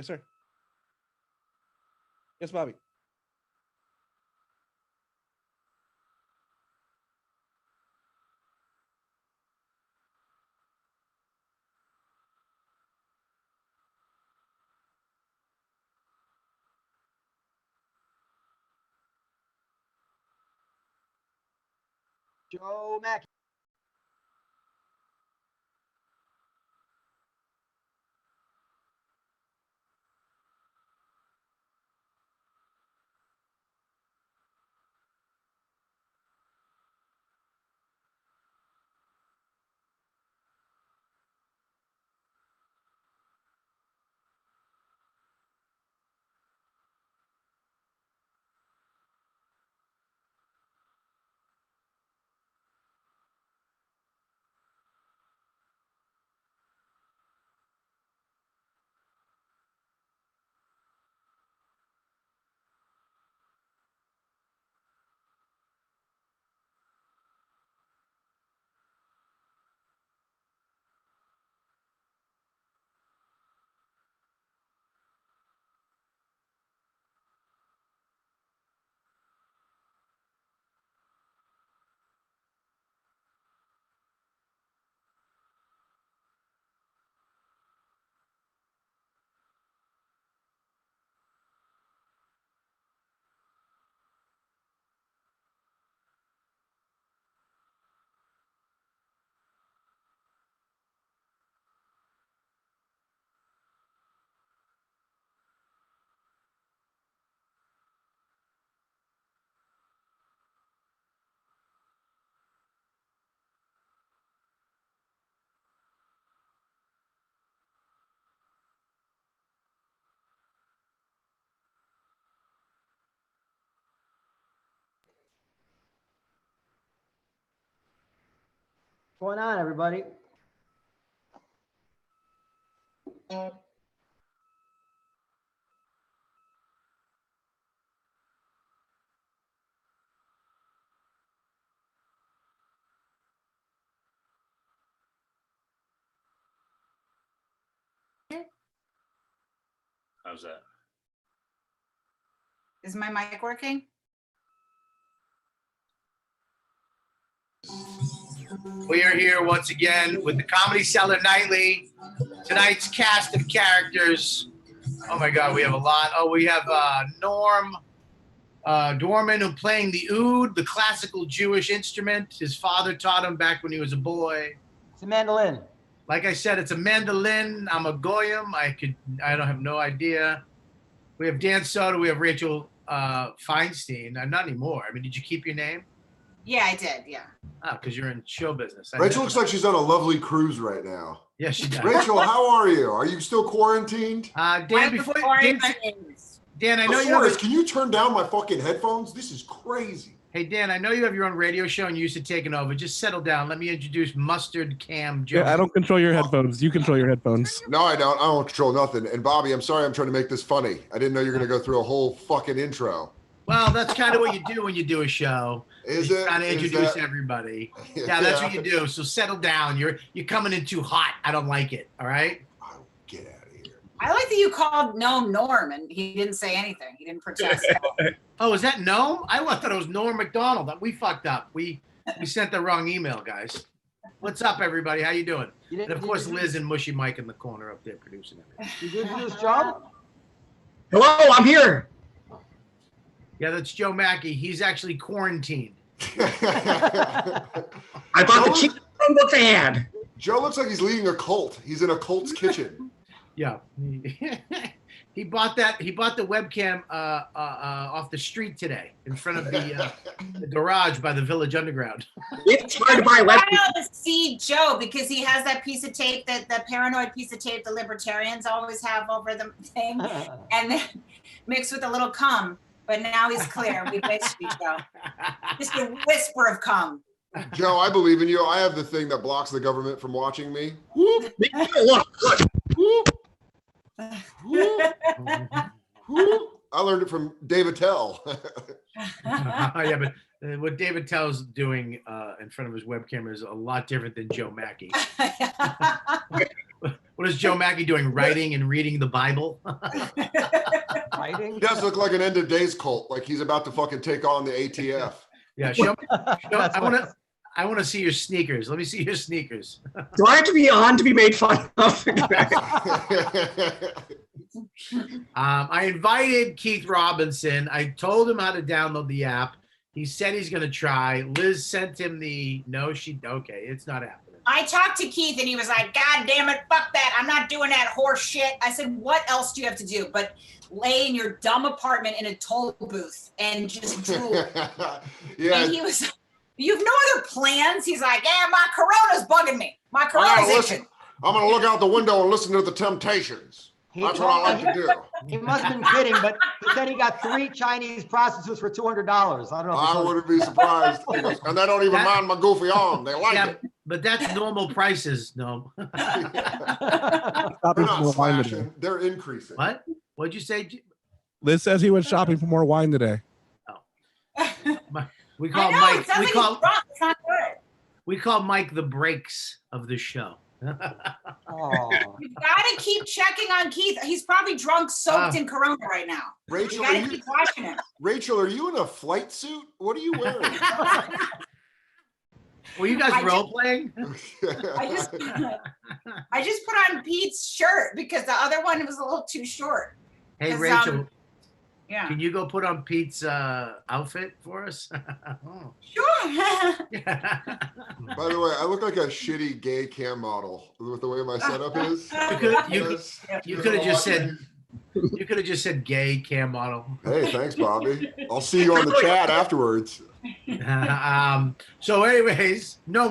Yes, sir. Yes, Bobby. Joe Machi. What's going on, everybody? How's that? Is my mic working? We are here once again with the Comedy Cellar Nightly. Tonight's cast of characters. Oh my God, we have a lot. Oh, we have Norm Dorman, who playing the oud, the classical Jewish instrument. His father taught him back when he was a boy. It's a mandolin. Like I said, it's a mandolin. I'm a goyim. I don't have no idea. We have Dan Soder. We have Rachel Feinstein. Not anymore. I mean, did you keep your name? Yeah, I did. Yeah. Oh, because you're in show business. Rachel looks like she's on a lovely cruise right now. Yeah, she does. Rachel, how are you? Are you still quarantined? Dan, Dan, I know you. Can you turn down my fucking headphones? This is crazy. Hey, Dan, I know you have your own radio show and you used to taking over. Just settle down. Let me introduce Mustard Cam Jones. Yeah, I don't control your headphones. You control your headphones. No, I don't. I don't control nothing. And Bobby, I'm sorry I'm trying to make this funny. I didn't know you were going to go through a whole fucking intro. Well, that's kind of what you do when you do a show. Is you it? Kind of introduce everybody. Yeah, that's what you do. So settle down. You're coming in too hot. I don't like it. All right? Oh, get out of here. I like that you called Gnome Norm and he didn't say anything. He didn't protest. Oh, is that Gnome? I thought it was Norm McDonald. We fucked up. We sent the wrong email, guys. What's up, everybody? How you doing? And of course, Liz and Mushy Mike in the corner up there producing everything. You did do this job? Hello, I'm here. Yeah, that's Joe Machi. He's actually quarantined. I bought the cheap Chromebooks I had. Joe looks like he's leading a cult. He's in a cult's kitchen. Yeah. He bought the webcam off the street today in front of the garage by the Village Underground. It's hard to buy webcams. I want to see Joe because he has that piece of tape, that the paranoid piece of tape the libertarians always have over the thing, and then mixed with a little cum. But now he's clear. We missed you, Joe. Just a whisper of cum. Joe, I believe in you. I have the thing that blocks the government from watching me. Look, look. I learned it from David Tell. Yeah, but what David Tell's doing in front of his webcam is a lot different than Joe Machi. What What is Joe Machi doing? Writing and reading the Bible? Fighting? He does look like an end of days cult, like he's about to fucking take on the ATF. Yeah, show, That's I want to see your sneakers. Let me see your sneakers. Do I have to be on to be made fun of? I invited Keith Robinson. I told him how to download the app. He said he's going to try. Liz sent him okay, it's not happening. I talked to Keith and he was like, God damn it, fuck that. I'm not doing that horse shit. I said, what else do you have to do but lay in your dumb apartment in a toll booth and just drool? Yeah. And he was, you have no other plans? He's like, yeah, my corona's bugging me. My corona's itching. I'm going to look out the window and listen to the Temptations. That's what I like to do. He must have been kidding, but he said he got 3 Chinese prostitutes for $200. I don't know. I wouldn't be surprised. And they don't even mind my goofy arm. They like it. But that's normal prices, no. They're not slashing. They're increasing. What? What'd you say? Liz says he went shopping for more wine today. We call I know, Mike. it sounds like he's drunk. It's not good. We call Mike the breaks of the show. Oh. You gotta keep checking on Keith. He's probably drunk, soaked in Corona right now. Rachel, You gotta keep watching him. Rachel, are you in a flight suit? What are you wearing? Were you guys role playing? I just put on Pete's shirt because the other one was a little too short. Hey, 'Cause, Rachel, Yeah. can you go put on Pete's outfit for us? Oh. Sure. By the way, I look like a shitty gay cam model with the way my setup is. You could have just said. You could have just said gay cam model. Hey, thanks, Bobby. I'll see you on the chat afterwards. So anyways, no,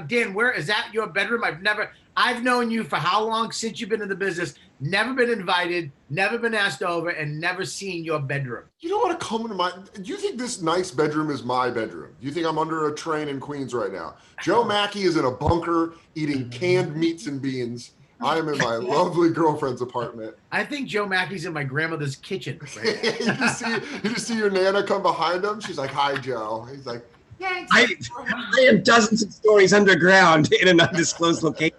Dan, where is that your bedroom? I've known you for how long since you've been in the business, never been invited, never been asked over, and never seen your bedroom. You don't want to come into do you think this nice bedroom is my bedroom? Do you think I'm under a train in Queens right now? Joe Machi is in a bunker eating canned meats and beans. I am in my lovely girlfriend's apartment. I think Joe Machi's in my grandmother's kitchen. Right? you just see your Nana come behind him. She's like, "Hi, Joe." He's like, Thanks. I have dozens of stories underground in an undisclosed location.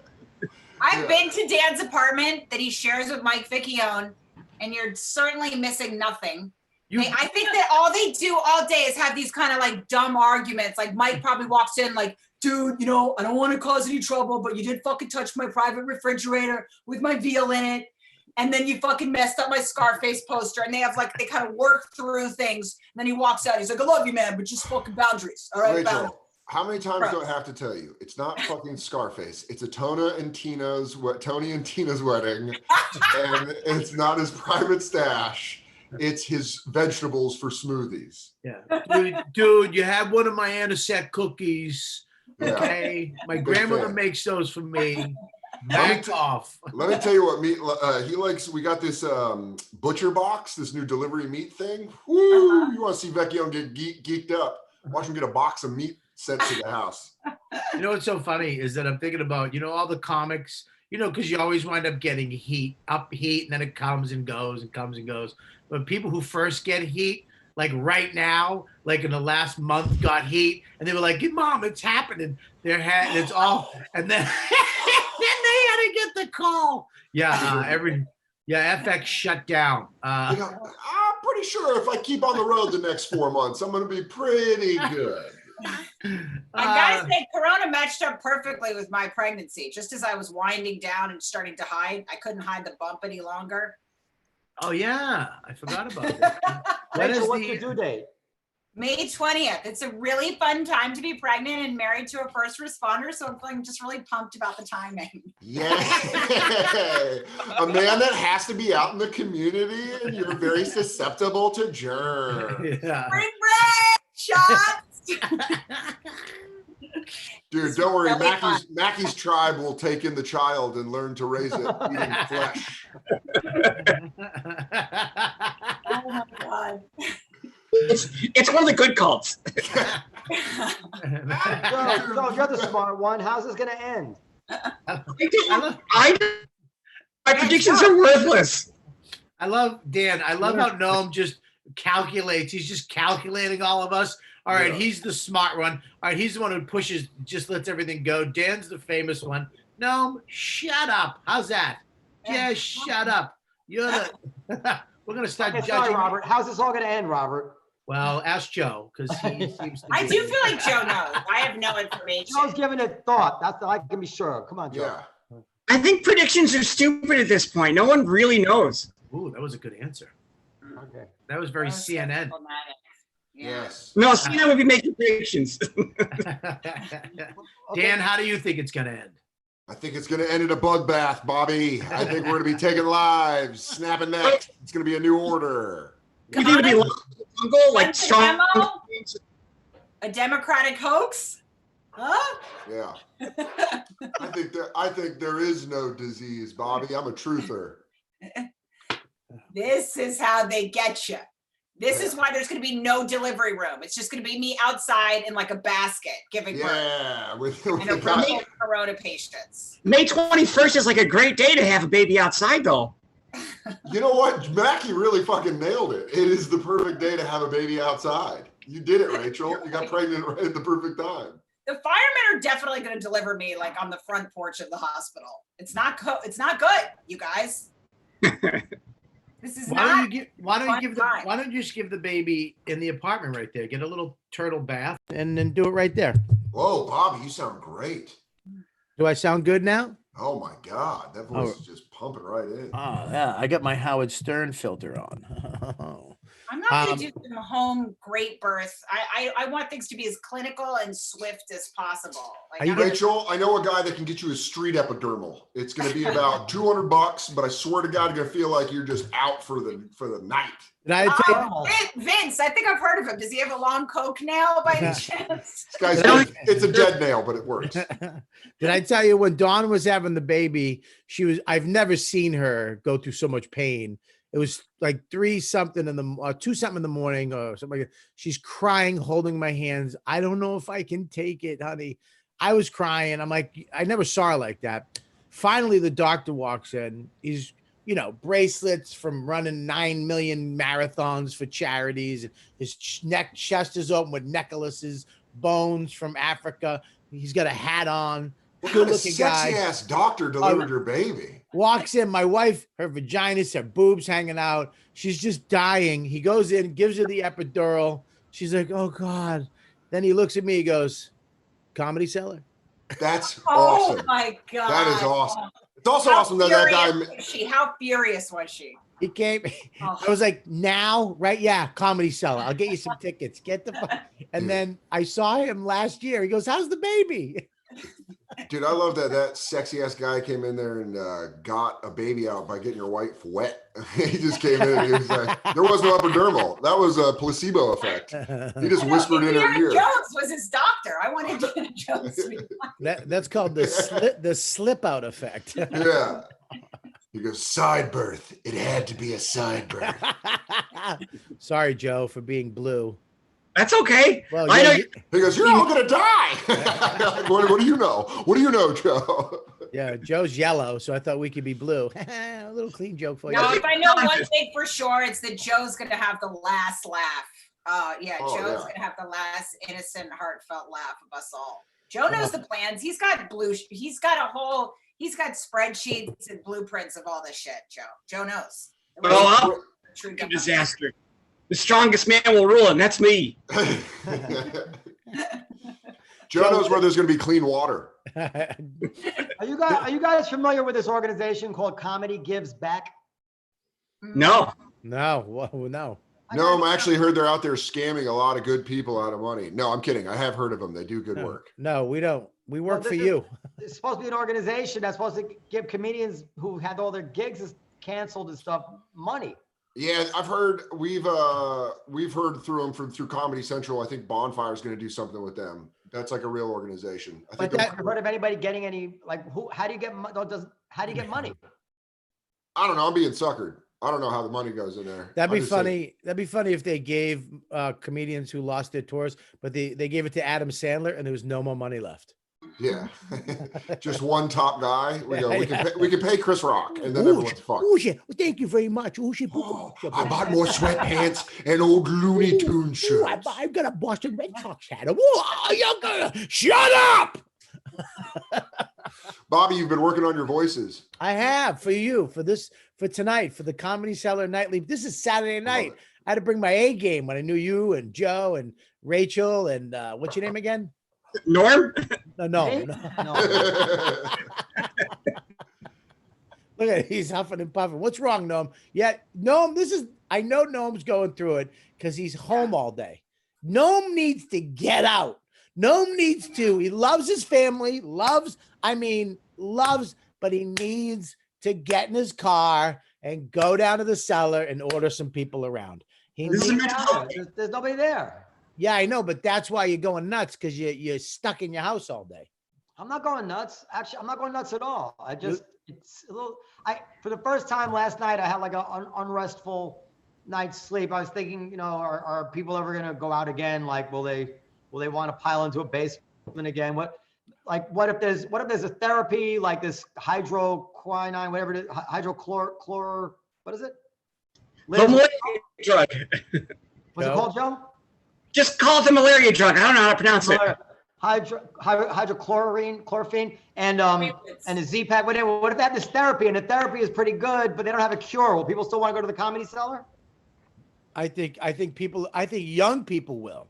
I've been to Dan's apartment that he shares with Mike Vecchione, and you're certainly missing nothing. I think that all they do all day is have these kind of like dumb arguments. Like Mike probably walks in like, dude, I don't want to cause any trouble, but you did fucking touch my private refrigerator with my veal in it. And then you fucking messed up my Scarface poster. And they kind of work through things. And then he walks out. He's like, I love you, man, but just fucking boundaries. All right, Rachel, boundaries. how many times do I have to tell you? It's not fucking Scarface. It's a Tony and Tina's wedding. And it's not his private stash. It's his vegetables for smoothies. Yeah. Dude, you have one of my anisette cookies. Okay. Yeah. My grandmother makes those for me. Let Back off. Let me tell you what meat he likes. We got this butcher box, this new delivery meat thing. Woo! You want to see Vecchione get geeked up? Watch him get a box of meat sent to the house. You know what's so funny is that I'm thinking about, all the comics, because you always wind up getting heat, and then it comes and goes and comes and goes. But people who first get heat, like right now, like in the last month, got heat, and they were like, "Mom, it's happening." It's all, and then then they had to get the call. FX shut down. I'm pretty sure if I keep on the road the next 4 months, I'm going to be pretty good. I gotta say, Corona matched up perfectly with my pregnancy. Just as I was winding down and starting to hide, I couldn't hide the bump any longer. Oh yeah, I forgot about that. Rachel, what's the due date? May 20th. It's a really fun time to be pregnant and married to a first responder, so I'm feeling just really pumped about the timing. Yeah. A man that has to be out in the community, and you're very susceptible to germs. Yeah. Spring break shots. Dude, don't worry. Mackie's tribe will take in the child and learn to raise it eating flesh. Oh my God. It's one of the good cults. So you're the smart one. How's this going to end? My predictions are worthless. I love Dan. I love how Noam just calculates. He's just calculating all of us. All right, he's the smart one. All right, he's the one who pushes, just lets everything go. Dan's the famous one. No, shut up. How's that? Just shut up. You're the. We're gonna start Okay, judging. sorry, Robert. How's this all gonna end, Robert? Well, ask Joe because he seems to. I be- do feel like Joe knows. I have no information. Joe's giving it thought. That's I can be sure. Come on, Joe. Yeah. I think predictions are stupid at this point. No one really knows. Ooh, that was a good answer. Okay. That was very That was so CNN. diplomatic. Yeah. Yes. No, CNN would be making predictions. Dan, how do you think it's gonna end? I think it's going to end in a bloodbath, Bobby. I think we're going to be taking lives, snapping necks. It's going to be a new order. We need to be What's like the strong. memo? A Democratic hoax? Huh? Yeah. I think there is no disease, Bobby. I'm a truther. This is how they get you. This is why there's going to be no delivery room. It's just going to be me outside in like a basket giving birth. Yeah. With And a the room guy- of corona patients. May 21st is like a great day to have a baby outside, though. You know what? Mackey really fucking nailed it. It is the perfect day to have a baby outside. You did it, Rachel. You got pregnant right at the perfect time. The firemen are definitely going to deliver me like on the front porch of the hospital. It's not good, you guys. This is Why don't not. you give? Why don't you fun give the? time. Why don't you just give the baby in the apartment right there? Get a little turtle bath and then do it right there. Whoa, Bobby, you sound great. Do I sound good now? Oh my God. That voice is just pumping right in. Oh yeah, I got my Howard Stern filter on. I'm not going to do some home great birth. I want things to be as clinical and swift as possible. Like, Are you I'm- Rachel, I know a guy that can get you a street epidermal. It's going to be about $200, but I swear to God, you're going to feel like you're just out for the night. Did I tell you? Oh, Vince, I think I've heard of him. Does he have a long coke nail by any chance? This guy's it's a dead nail, but it works. Did I tell you when Dawn was having the baby, I've never seen her go through so much pain. It was like 2 something in the morning or something like that. She's crying, holding my hands. I don't know if I can take it, honey. I was crying. I'm like, I never saw her like that. Finally, the doctor walks in. He's, bracelets from running 9 million marathons for charities. His chest is open with necklaces, bones from Africa. He's got a hat on. What kind of Good-looking guy. sexy ass doctor delivered your baby? Walks in, my wife, her vagina's, her boobs hanging out. She's just dying. He goes in, gives her the epidural. She's like, oh God. Then he looks at me, he goes, Comedy Cellar. That's Oh awesome. my God. That is awesome. It's also How awesome that that furious guy. was she? How furious was she? He came. Oh. I was like, now, right? Yeah, Comedy Cellar. I'll get you some tickets. Get the fuck. And then I saw him last year. He goes, how's the baby? Dude, I love that sexy ass guy came in there and got a baby out by getting your wife wet. He just came in and he was like, there was no epidermal. That was a placebo effect. He just whispered in her Indiana ear. Jones was his doctor. I wanted Indiana Jones to be That's called the slip out effect. Yeah. He goes, side birth. It had to be a side birth. Sorry, Joe, for being blue. That's okay. Well, I yeah, know. He goes, you're all gonna die. Like, what do you know? What do you know, Joe? yeah, Joe's yellow, so I thought we could be blue. A little clean joke for you. No, if I know one thing for sure, it's that Joe's gonna have the last laugh. Yeah, Oh, Joe's yeah. gonna have the last innocent, heartfelt laugh of us all. Joe knows the plans. He's got he's got spreadsheets and blueprints of all this shit, Joe. Joe knows. Well, I'll True be a disaster. The strongest man will rule, and that's me. Joe knows where there's gonna be clean water. Are you guys familiar with this organization called Comedy Gives Back? No. No, whoa, no. No, I actually heard they're out there scamming a lot of good people out of money. No, I'm kidding. I have heard of them. They do good work. No, we don't. We work Well, for this you. It's supposed to be an organization that's supposed to give comedians who had all their gigs canceled and stuff money. Yeah, I've heard we've heard through them through Comedy Central. I think Bonfire is going to do something with them. That's like a real organization. I think. But Have you heard of anybody getting any how do you get money? I don't know. I'm being suckered. I don't know how the money goes in there. That'd I'm be just saying- funny. That'd be funny if they gave comedians who lost their tours, but they gave it to Adam Sandler and there was no more money left. Yeah, just one top guy. We go. Yeah, We can pay Chris Rock, and then Ooh, everyone's fucked. Oh shit! Well, thank you very much. Oh shit! Oh, I bought more sweatpants and old Looney Tune shirts. I've got a Boston Red Sox hat. Oh, you're gonna shut up! Bobby, you've been working on your voices. I have for you, for tonight, for the Comedy Cellar Nightly. This is Saturday night. I had to bring my A game when I knew you and Joe and Rachel and what's your name again? Norm? No. Me? no. No. Look at it, he's huffing and puffing. What's wrong, Noam? Yeah, Noam, I know Noam's going through it because he's home all day. Noam needs to get out. Noam needs to, he loves his family, but he needs to get in his car and go down to the cellar and order some people around. There's nobody there. Yeah, I know, but that's why you're going nuts, because you're stuck in your house all day. I'm not going nuts. Actually, I'm not going nuts at all. It's a little, for the first time last night, I had like an unrestful night's sleep. I was thinking, are people ever going to go out again? Like, will they want to pile into a basement again? What if there's a therapy like this hydroquinine, whatever it is, hydrochlor, what is it? The malaria drug. What's it called, Joe? Just call it the malaria drug. I don't know how to pronounce it. Hydrochlorophene, and a Z-Pack, whatever. What if they have this therapy and the therapy is pretty good, but they don't have a cure? Will people still want to go to the Comedy Cellar? I think young people will.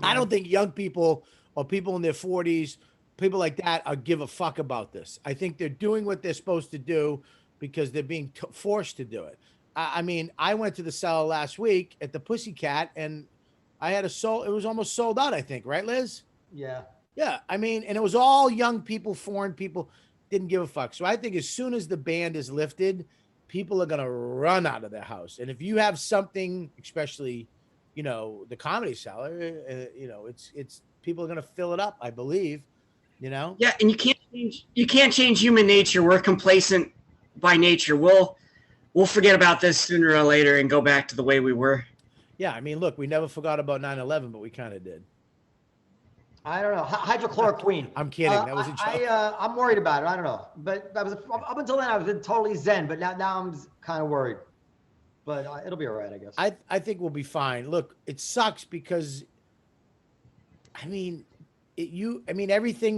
I don't think young people or people in their 40s, people like that, give a fuck about this. I think they're doing what they're supposed to do because they're being forced to do it. I mean, I went to the Cellar last week at the Pussycat, and I had it was almost sold out, I think, right, Liz? Yeah. Yeah, I mean, and it was all young people, foreign people, didn't give a fuck. So I think as soon as the ban is lifted, people are going to run out of their house. And if you have something, especially, the Comedy Cellar, it's people are going to fill it up, I believe, Yeah, and you can't change human nature. We're complacent by nature. We'll forget about this sooner or later and go back to the way we were. Yeah, I mean, look, we never forgot about 9/11, but we kind of did. I don't know. Hydrochloroquine. I'm kidding. That was a joke. I'm worried about it. I don't know. But up until then, I was totally zen. But now I'm kind of worried. But it'll be all right, I guess. I think we'll be fine. Look, it sucks because, everything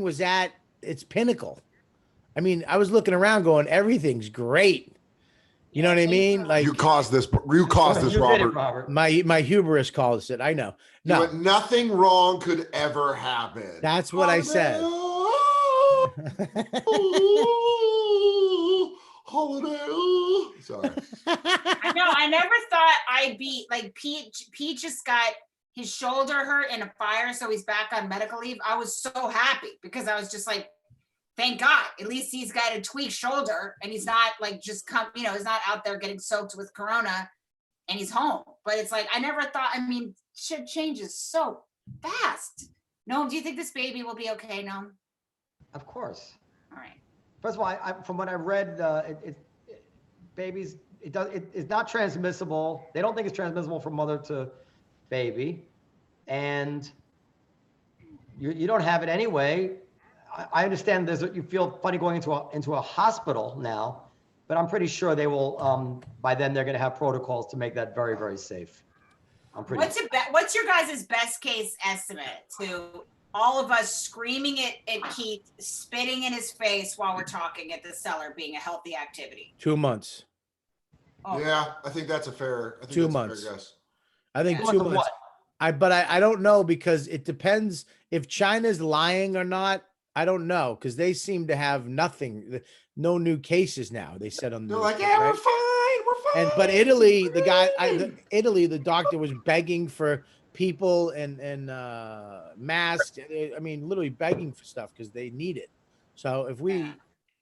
was at its pinnacle. I mean, I was looking around going, everything's great. You know what I mean? Like You caused this, Robert. My hubris calls it. I know. No, But nothing wrong could ever happen. that's what I said. Holiday. Sorry. I know. I never thought I'd be like Pete just got his shoulder hurt in a fire, so he's back on medical leave. I was so happy because I was just like, thank God, at least he's got a tweaked shoulder and he's not like he's not out there getting soaked with Corona and he's home. But it's like, I never thought, shit changes so fast. Noam, do you think this baby will be okay, Noam? Of course. All right. First of all, from what I read, babies, it's not transmissible. They don't think it's transmissible from mother to baby. And you don't have it anyway. I understand you feel funny going into a hospital now, but I'm pretty sure they will, by then they're going to have protocols to make that very, very safe. What's your guys' best case estimate to all of us screaming at Keith, spitting in his face while we're talking at the Cellar being a healthy activity? 2 months. Oh. Yeah, I think that's a fair. 2 months. Guess. I think 2 months. What? I don't know, because it depends if China's lying or not. I don't know, because they seem to have no new cases now. They said on the They're like, yeah, we're fine. But Italy, the doctor was begging for people and masks. Literally begging for stuff because they need it. So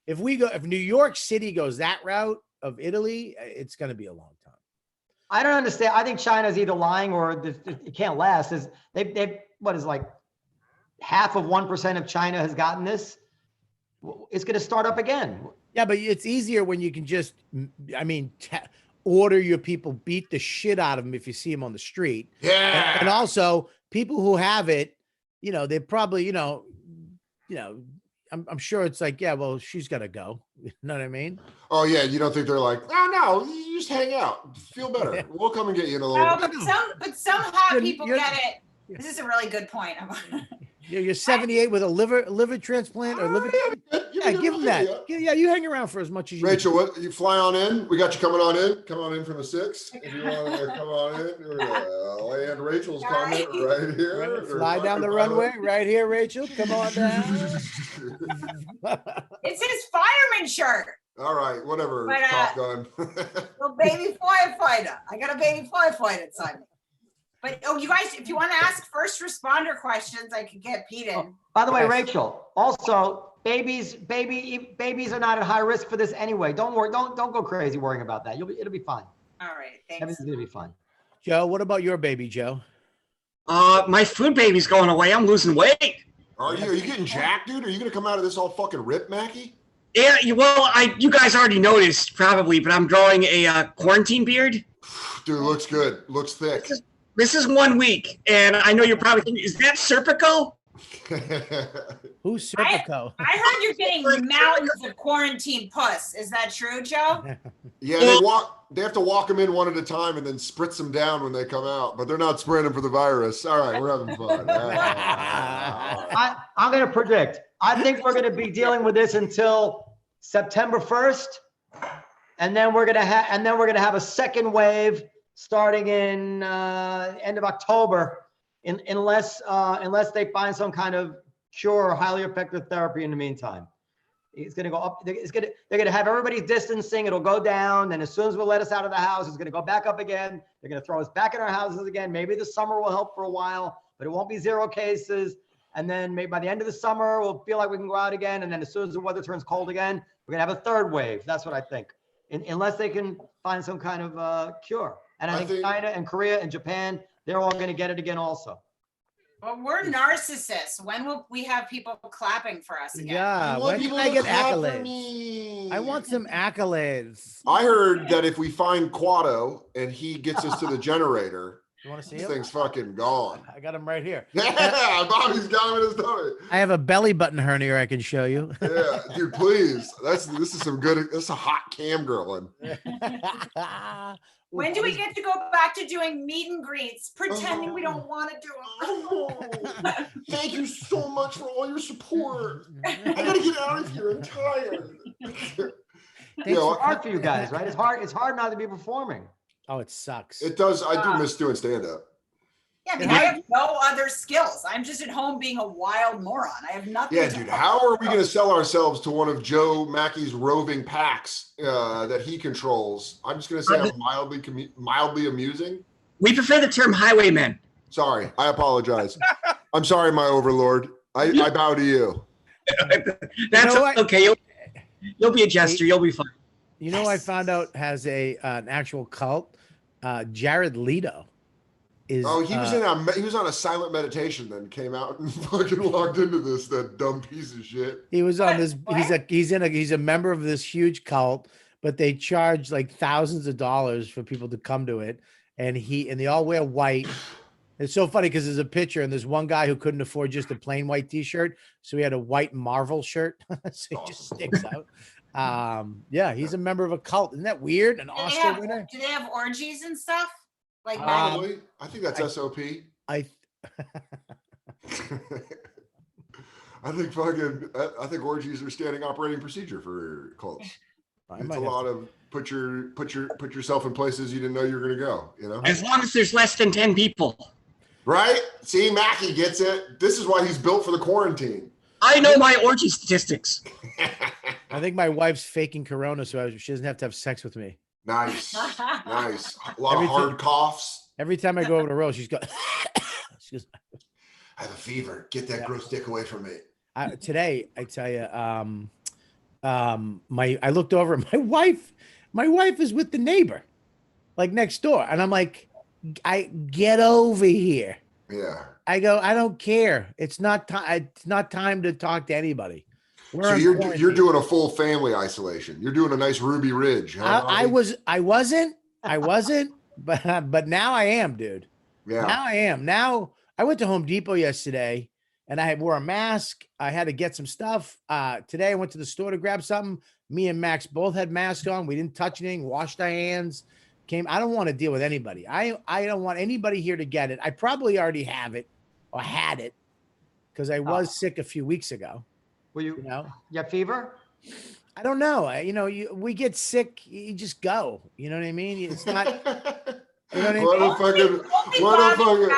if New York City goes that route of Italy, it's going to be a long time. I don't understand. I think China's either lying or it can't last. What is like half of 1% of China has gotten this. It's going to start up again. Yeah, but it's easier when you can just, order your people, beat the shit out of them if you see them on the street. Yeah. And also people who have it, they probably, I'm sure it's like, yeah, well, she's got to go. You know what I mean? Oh yeah. You don't think they're like, oh no, you just hang out, feel better. Yeah. We'll come and get you in a little bit. But some hot people get it. This is a really good point. You're 78 with a liver transplant or liver. You're Yeah, give him that. Yeah, you hang around for as much as you. Rachel, what you fly on in? We got you coming on in. Come on in from the 6. If you want to come on in, we're gonna land Rachel's comment right here. Right, fly down the runway right here, Rachel. Come on down. It's his fireman shirt. All right, whatever. But, Top Gun. Little baby firefighter. I got a baby firefighter inside me. But you guys, if you want to ask first responder questions, I could get Pete in. By the way, Yes. Rachel, also babies are not at high risk for this anyway. Don't worry, don't go crazy worrying about that. It'll be fine. All right, thanks. Everything's gonna be fine. Joe, what about your baby, Joe? My food baby's going away. I'm losing weight. Are you getting jacked, dude? Are you gonna come out of this all fucking ripped, Mackie? Yeah, well, you guys already noticed probably, but I'm growing a quarantine beard. Dude, looks good. Looks thick. This is 1 week, and I know you're probably thinking, is that Serpico? Who's Serpico? I heard you're getting mountains of quarantine puss. Is that true, Joe? Yeah, they have to walk them in one at a time and then spritz them down when they come out, but they're not spraying them for the virus. All right, we're having fun. I'm gonna predict. I think we're gonna be dealing with this until September 1st, and then we're gonna have a second wave starting in end of October, unless they find some kind of cure or highly effective therapy in the meantime. It's gonna go up. They're gonna have everybody distancing. It'll go down, and as soon as we let us out of the house, it's gonna go back up again. They're gonna throw us back in our houses again. Maybe the summer will help for a while, but it won't be 0 cases. And then maybe by the end of the summer, we'll feel like we can go out again. And then as soon as the weather turns cold again, we're gonna have a third wave. That's what I think, unless they can find some kind of cure. And I think China and Korea and Japan, they're all gonna get it again also. Well, we're narcissists. When will we have people clapping for us again? Yeah, want when can people I to get clap for accolades? me. I want some accolades. I heard that if we find Quado and he gets us to the generator, You want to see this him? thing's fucking gone. I got him right here. Yeah, Bobby's got him in his stomach. I have a belly button hernia I can show you. Yeah, dude, please. This is some good. That's a hot cam grilling. When do we get to go back to doing meet and greets, pretending we don't want to do them? Thank you so much for all your support. I gotta get out of here. I'm tired. It's hard for you guys, right? It's hard not to be performing. Oh, it sucks. It does. I do miss doing stand up. Yeah, I mean, I have no other skills. I'm just at home being a wild moron. I have nothing. Yeah, dude. How are we going to sell ourselves to one of Joe Mackey's roving packs that he controls? I'm just going to say I'm mildly amusing. We prefer the term highwaymen. Sorry, I apologize. I'm sorry, my overlord. I bow to you. That's You know what? okay. You'll be a jester. You'll be fine. You know, I found out has an actual cult. Jared Leto is. Oh, he was on a silent meditation, then came out and fucking logged into this. That dumb piece of shit. He was on this. What? He's a member of this huge cult, but they charge like thousands of dollars for people to come to it, and they all wear white. It's so funny because there's a picture and there's one guy who couldn't afford just a plain white T-shirt, so he had a white Marvel shirt, so he just sticks out. Yeah, he's a member of a cult. Isn't that weird? An Oscar winner. Do they have orgies and stuff? Like Probably. I think that's SOP. I I think orgies are standing operating procedure for cults. It's a lot of put yourself in places you didn't know you were going to go. You know, As long as there's less than 10 people. right? See, Mackie gets it. This is why he's built for the quarantine. I know my orgy statistics. I think my wife's faking corona so she doesn't have to have sex with me. Nice, nice. A lot of hard coughs. Every time I go over to Rose, she's got. She goes, I have a fever. Get that gross dick away from me. today, I tell you, I looked over. My wife is with the neighbor, like next door, and I'm like, I get over here. Yeah. I go, I don't care. It's not time. It's not time to talk to anybody. So you're doing a full family isolation. You're doing a nice Ruby Ridge. Huh, I wasn't, but now I am, dude. Yeah. Now I am. Now I went to Home Depot yesterday and I wore a mask. I had to get some stuff. Today I went to the store to grab something. Me and Max both had masks on. We didn't touch anything, washed our hands. I don't want to deal with anybody. I don't want anybody here to get it. I probably already have it or had it because I was sick a few weeks ago. Will You know, you have fever? I don't know. We get sick, you just go. You know what I mean? It's not. You know what I mean? What a fucking, what a fucking.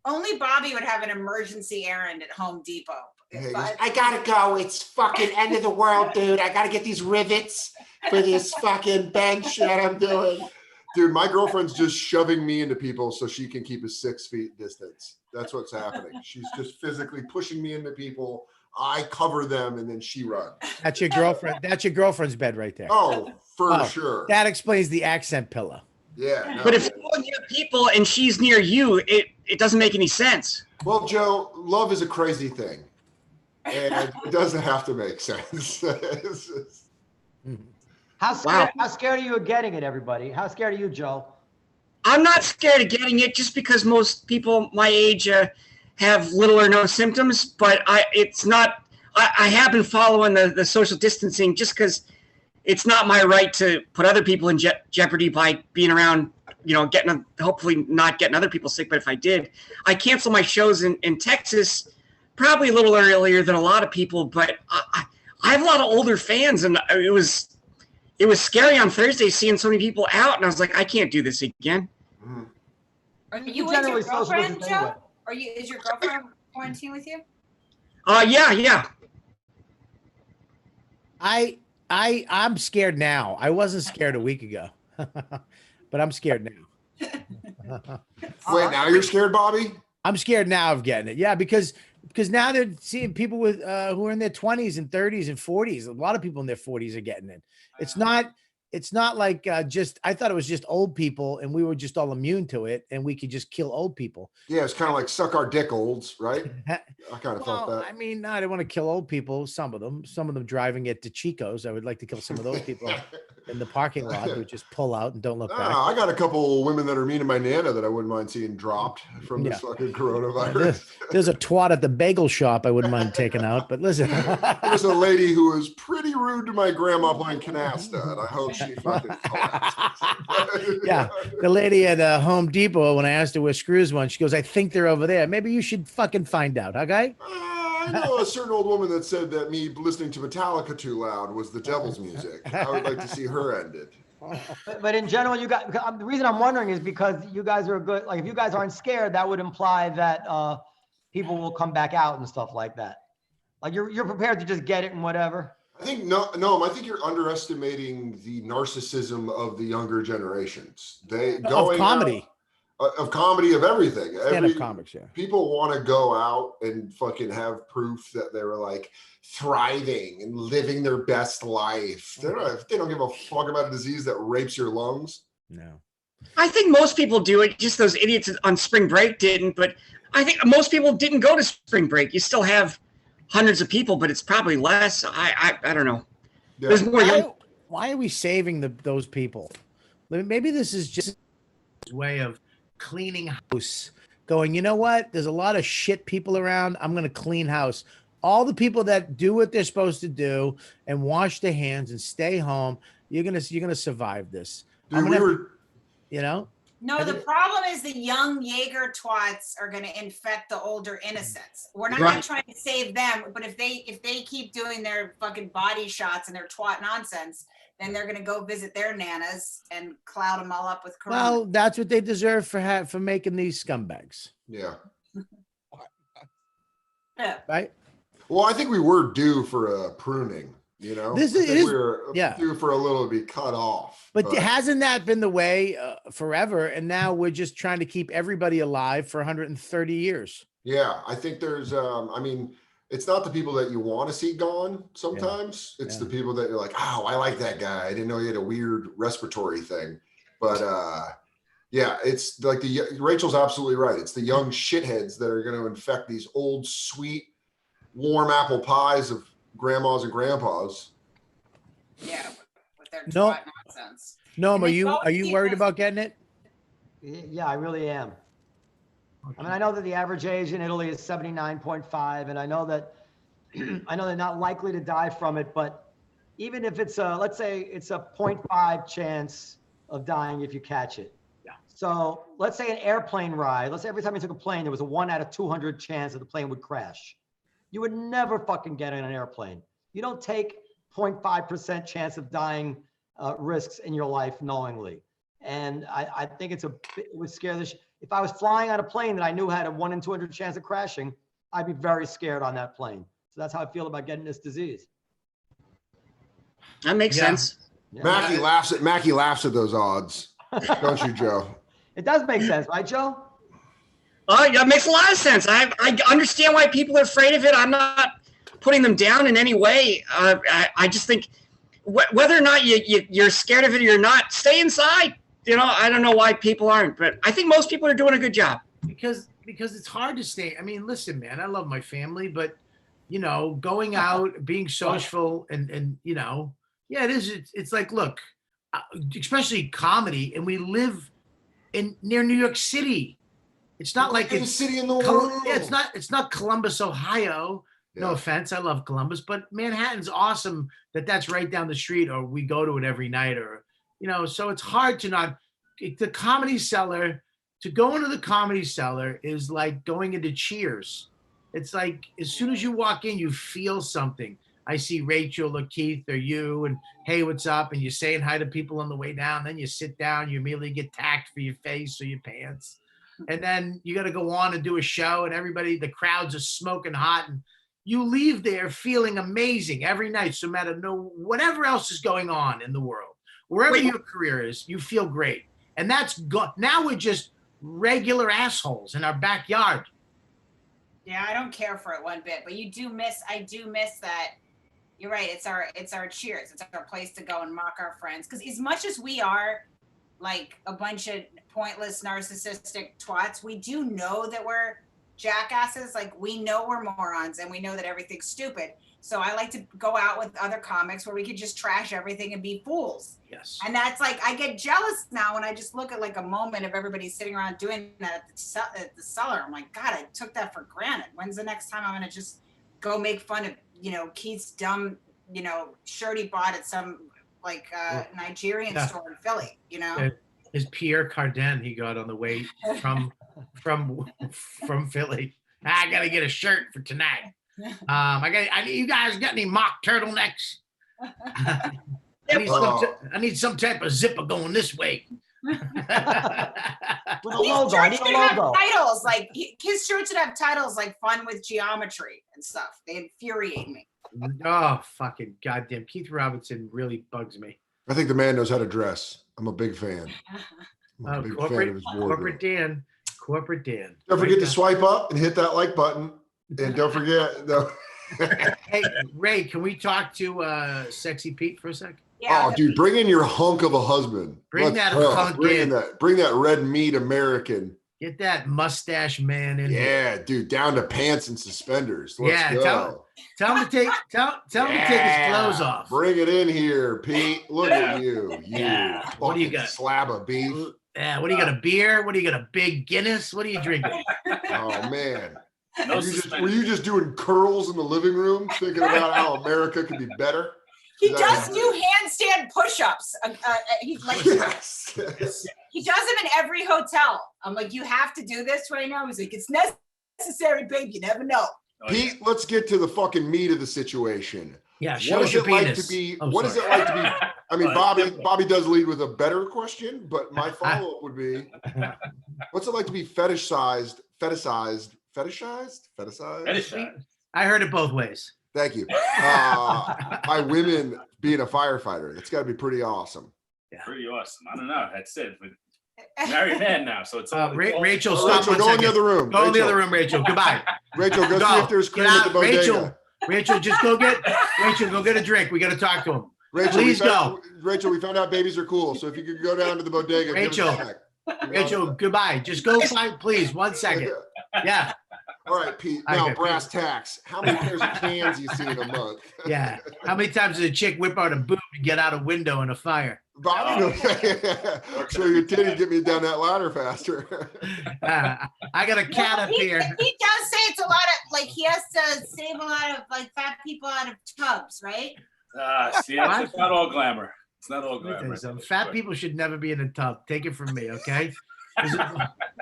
Only Bobby would have an emergency errand at Home Depot. Hey, But- I gotta go. It's fucking end of the world, dude. I gotta get these rivets for this fucking bench that I'm doing. Dude, my girlfriend's just shoving me into people so she can keep a 6 feet distance. That's what's happening. She's just physically pushing me into people. I cover them and then she runs. That's your girlfriend. That's your girlfriend's bed right there. Oh, for sure. That explains the accent pillow. Yeah. No, But if you're near people and she's near you, it doesn't make any sense. well, Joe, love is a crazy thing. And it doesn't have to make sense. It's just- How scared are you of getting it, everybody? How scared are you, Joe? I'm not scared of getting it just because most people my age have little or no symptoms, but it's not. I have been following the social distancing just because it's not my right to put other people in jeopardy by being around, hopefully not getting other people sick. But if I did, I canceled my shows in Texas probably a little earlier than a lot of people, but I have a lot of older fans, and it was scary on Thursday seeing so many people out, and I was like, I can't do this again. Are you with Generally your social girlfriend, distance Joe? anyway. Is your girlfriend quarantined with you? Yeah. I'm scared now. I wasn't scared a week ago, but I'm scared now. Wait, now you're scared, Bobby? I'm scared now of getting it. Yeah, because now they're seeing people with who are in their 20s and 30s and 40s. A lot of people in their 40s are getting it. It's not like I thought it was just old people and we were just all immune to it and we could just kill old people. Yeah, it's kind of like suck our dick olds, right? I kind of felt that. I mean, no, I don't want to kill old people. Some of them driving it to Chico's. I would like to kill some of those people in the parking lot who just pull out and don't look back. I got a couple women that are mean to my Nana that I wouldn't mind seeing dropped from this fucking coronavirus. There's a twat at the bagel shop I wouldn't mind taking out, but listen. There's a lady who was pretty rude to my grandma playing canasta, and I hope she fucking collapses. Yeah, the lady at Home Depot, when I asked her where screws went, she goes, I think they're over there. Maybe you should fucking find out, okay? I know a certain old woman that said that me listening to Metallica too loud was the devil's music. I would like to see her ended. But in general, the reason I'm wondering is because you guys are good. Like, if you guys aren't scared, that would imply that people will come back out and stuff like that. Like, you're prepared to just get it and whatever. I think no, I think you're underestimating the narcissism of the younger generations. Of comedy. Of comedy, of everything. Stand-up comics, yeah. People want to go out and fucking have proof that they were like thriving and living their best life. They don't give a fuck about a disease that rapes your lungs. No. I think most people do it. Just those idiots on spring break didn't. But I think most people didn't go to spring break. You still have hundreds of people, but it's probably less. I don't know. Yeah. There's more. Why are we saving those people? Maybe this is just a way of cleaning house. Going, you know what? There's a lot of shit people around. I'm going to clean house. All the people that do what they're supposed to do and wash their hands and stay home, you're gonna survive this. Dude, No, the problem is the young Jaeger twats are going to infect the older innocents. We're not Right. trying to save them, but if they keep doing their fucking body shots and their twat nonsense, then they're going to go visit their nanas and cloud them all up with corona. Well, that's what they deserve for making these scumbags, yeah. Yeah. right? Well, I think we were due for a pruning. You know, This I think is- we were yeah. due for a little to be cut off. But hasn't that been the way forever? And now we're just trying to keep everybody alive for 130 years. Yeah, I think there's I mean, it's not the people that you want to see gone sometimes. It's the people that you're like, oh, I like that guy. I didn't know he had a weird respiratory thing. But yeah, it's like Rachel's absolutely right. It's the young shitheads that are going to infect these old, sweet, warm apple pies of grandmas and grandpas. Yeah, with their No. twat nonsense. Noam, And are they you don't see worried this- about getting it? Yeah, I really am. I mean, I know that the average age in Italy is 79.5, and I know that they're not likely to die from it, but even if it's let's say it's a 0.5 chance of dying if you catch it. Yeah. So let's say an airplane ride, let's say every time you took a plane, there was a 1 out of 200 chance that the plane would crash. You would never fucking get in an airplane. You don't take 0.5% chance of dying risks in your life knowingly. And I think it would scare the if I was flying on a plane that I knew had a 1 in 200 chance of crashing, I'd be very scared on that plane. So that's how I feel about getting this disease. That makes sense. Yeah. Machi laughs at those odds, don't you, Joe? It does make sense, right, Joe? Oh, yeah, it makes a lot of sense. I understand why people are afraid of it. I'm not putting them down in any way. I just think whether or not you're scared of it or you're not, stay inside. You know, I don't know why people aren't, but I think most people are doing a good job. Because it's hard to stay. I mean, listen, man, I love my family, but you know, going out, being social, and you know, yeah, it is. It's like, look, especially comedy, and we live near New York City. It's not like it's city in the world. Yeah, it's not Columbus, Ohio. Yeah. No offense, I love Columbus, but Manhattan's awesome. That's right down the street, or we go to it every night, or you know. So it's hard to not. The Comedy Cellar, to go into the Comedy Cellar is like going into Cheers. It's like as soon as you walk in, you feel something. I see Rachel or Keith or you, and hey, what's up? And you're saying hi to people on the way down. Then you sit down, you immediately get tacked for your face or your pants. And then you got to go on and do a show, and the crowds are smoking hot, and you leave there feeling amazing every night, so no matter whatever else is going on in the world, wherever your career is, you feel great. And that's good. Now we're just regular assholes in our backyard. Yeah, I don't care for it one bit, but I do miss that. You're right. It's our Cheers. It's our place to go and mock our friends. Because as much as we are like a bunch of pointless, narcissistic twats, we do know that we're jackasses. Like, we know we're morons, and we know that everything's stupid. So I like to go out with other comics where we could just trash everything and be fools. Yes. And that's like, I get jealous now when I just look at like a moment of everybody sitting around doing that at the Cellar. I'm like, God, I took that for granted. When's the next time I'm going to just go make fun of, you know, Keith's dumb, you know, shirt he bought at some like Nigerian store in Philly, you know? His Pierre Cardin he got on the way from Philly. I got to get a shirt for tonight. You guys got any mock turtlenecks? I need some type of zipper going this way. With a logo. I need a logo. Titles like his shirt should have titles like "Fun with Geometry" and stuff. They infuriate me. Oh, fucking goddamn! Keith Robinson really bugs me. I think the man knows how to dress. I'm a big fan. I'm a big fan of his wardrobe. Corporate Dan. Don't forget to swipe up and hit that like button. And don't forget, though. Hey, Ray, can we talk to Sexy Pete for a sec? Yeah, Oh, dude, bring in your hunk of a husband. Bring that hunk in. Bring that red meat American. Get that mustache man in here. Yeah, dude, down to pants and suspenders. Let's go. Tell him to take his clothes off. Bring it in here, Pete. Look at you. Yeah. What do you got? Slab of beef. Yeah. What do you got? A beer? What do you got? A big Guinness? What are you drinking? Oh man. Were you just doing curls in the living room, thinking about how America could be better? He does do handstand push-ups. He's like, yes. He does them in every hotel. I'm like, you have to do this right now. He's like, it's necessary, babe. You never know. Pete, let's get to the fucking meat of the situation. Yeah, show us your penis. What is it like to be? I mean, Bobby does lead with a better question, but my follow-up would be, what's it like to be fetishized? I heard it both ways. Thank you. By women being a firefighter. That's got to be pretty awesome. Yeah. Pretty awesome. I don't know. That's it. But married man now, so it's Rachel, stop. Rachel, go in the other room. Go in the other room, Rachel. Goodbye. Rachel, go see if there's cream at the bodega. Rachel, just go get a drink. We got to talk to him. Rachel, please go. Rachel, we found out babies are cool, so if you could go down to the bodega. Rachel, goodbye. Just go find, please. 1 second. Yeah. All right, Pete. Now, brass tacks. How many pairs of cans you see in a month? Yeah. How many times does a chick whip out a boob to get out a window in a fire? Bobby, so your titty get me down that ladder faster. I got a cat up here. He does say it's a lot of, like, he has to save a lot of, like, fat people out of tubs, right? See, it's not all glamour. It's not all glamour. Fat people should never be in a tub. Take it from me, okay?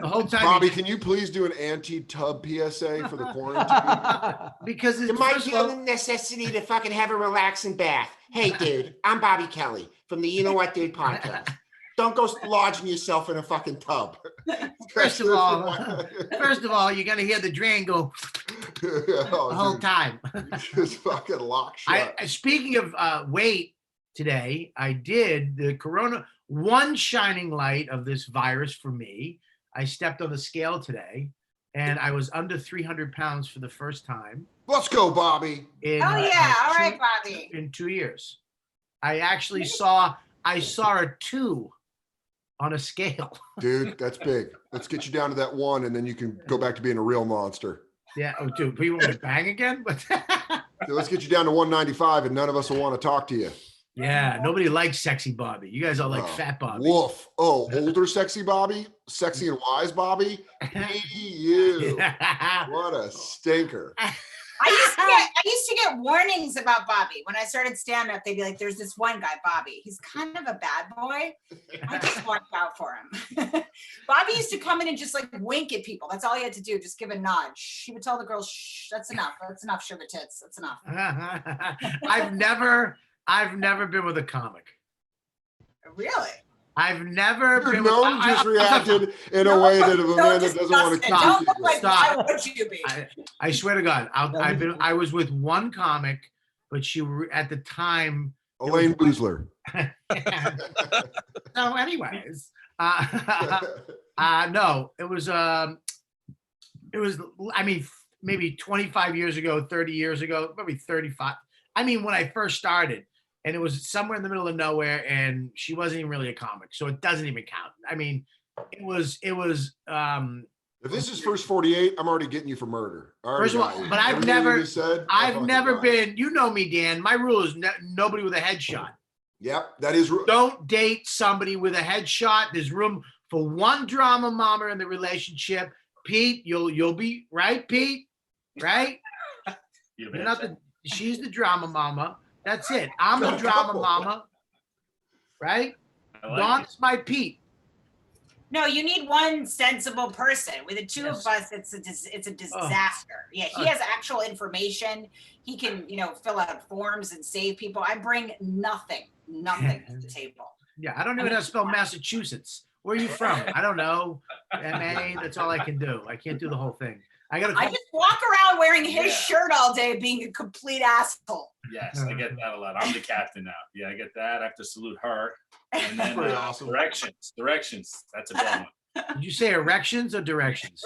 The whole time. Bobby, can you please do an anti-tub PSA for the quarantine? Because it's You might first of feel all- the necessity to fucking have a relaxing bath. Hey, dude, I'm Bobby Kelly from the You Know What Dude podcast. Don't go lodging yourself in a fucking tub. First of all, you're gonna hear the drain go the whole time. Just fucking lock shut. Speaking of weight, today I did the corona. One shining light of this virus for me. I stepped on the scale today, and I was under 300 pounds for the first time. Let's go, Bobby. In, Oh yeah, all right, Bobby. In 2 years, I actually saw a 2 on a scale. Dude, that's big. Let's get you down to that 1, and then you can go back to being a real monster. Yeah. Oh, dude, people want to bang again? But Dude, let's get you down to 195, and none of us will want to talk to you. yeah, nobody likes sexy Bobby. You guys all like fat Bobby. Woof. Oh, older sexy Bobby? Sexy and wise Bobby? You. What a stinker. I used to get warnings about Bobby when I started stand up. They'd be like, "There's this one guy, Bobby. He's kind of a bad boy. I just watch out for him." Bobby used to come in and just like wink at people. That's all he had to do. Just give a nod. He would tell the girls, "Shh, that's enough. That's enough, sugar tits. That's enough." I've never been with a comic. Really? I've never Your been. gnome just reacted in a way that of a man that doesn't want to keep Don't you. look like Stop. why would you be? I swear to God, I was with one comic, but she at the time. Elaine Boozler. So, anyways, no, it was. I mean, maybe 25 years ago, 30 years ago, maybe 35. I mean, when I first started. And it was somewhere in the middle of nowhere, and she wasn't even really a comic, so it doesn't even count. I mean, it was. If this is first 48, I'm already getting you for murder. First of all, but I've never been. You know me, Dan. My rule is nobody with a headshot. Yep, that is. Don't date somebody with a headshot. There's room for one drama mama in the relationship. Pete, you'll be right, Pete. Right? You're not the. She's the drama mama. That's it. I'm the drama mama, right? Dawn's my Pete. No, you need one sensible person. With the two of us, it's a disaster. Yeah, he has actual information. He can, fill out forms and save people. I bring nothing to the table. Yeah, I don't even know how to spell Massachusetts. Where are you from? I don't know. MA, that's all I can do. I can't do the whole thing. I just walk around wearing his shirt all day, being a complete asshole. Yes, I get that a lot. I'm the captain now. Yeah, I get that. I have to salute her. And then awesome. Directions. That's a big one. Did you say erections or directions?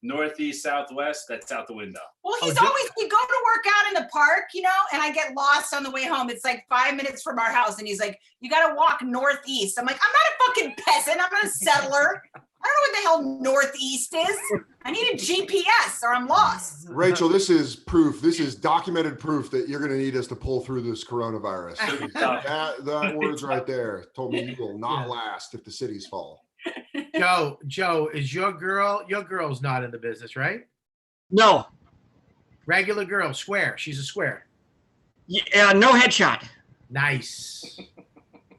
Northeast, southwest. That's out the window. Well, we go to work out in the park, and I get lost on the way home. It's like 5 minutes from our house, and he's like, "You got to walk northeast." I'm like, "I'm not a fucking peasant. I'm not a settler. I don't know what the hell northeast is. I need a GPS or I'm lost." Rachel, this is proof. This is documented proof that you're going to need us to pull through this coronavirus. that words right there told me you will not last if the cities fall. Joe, is your girl's not in the business, right? No. Regular girl, square. She's a square. Yeah, no headshot. Nice.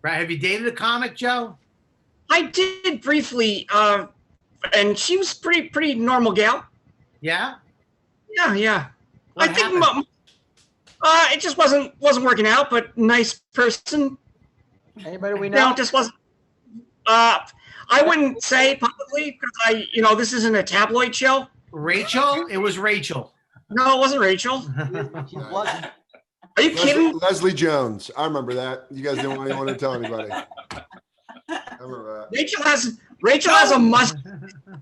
Right. Have you dated a comic, Joe? I did briefly, and she was pretty normal gal. Yeah? Yeah. What I think happened? it just wasn't working out, but nice person. Anybody we know? No, it just wasn't. I wouldn't say publicly because this isn't a tabloid show. Rachel? It was Rachel. No, it wasn't Rachel. She wasn't. Are you kidding? Leslie Jones. I remember that. You guys didn't want to tell anybody. I remember that. Rachel has a must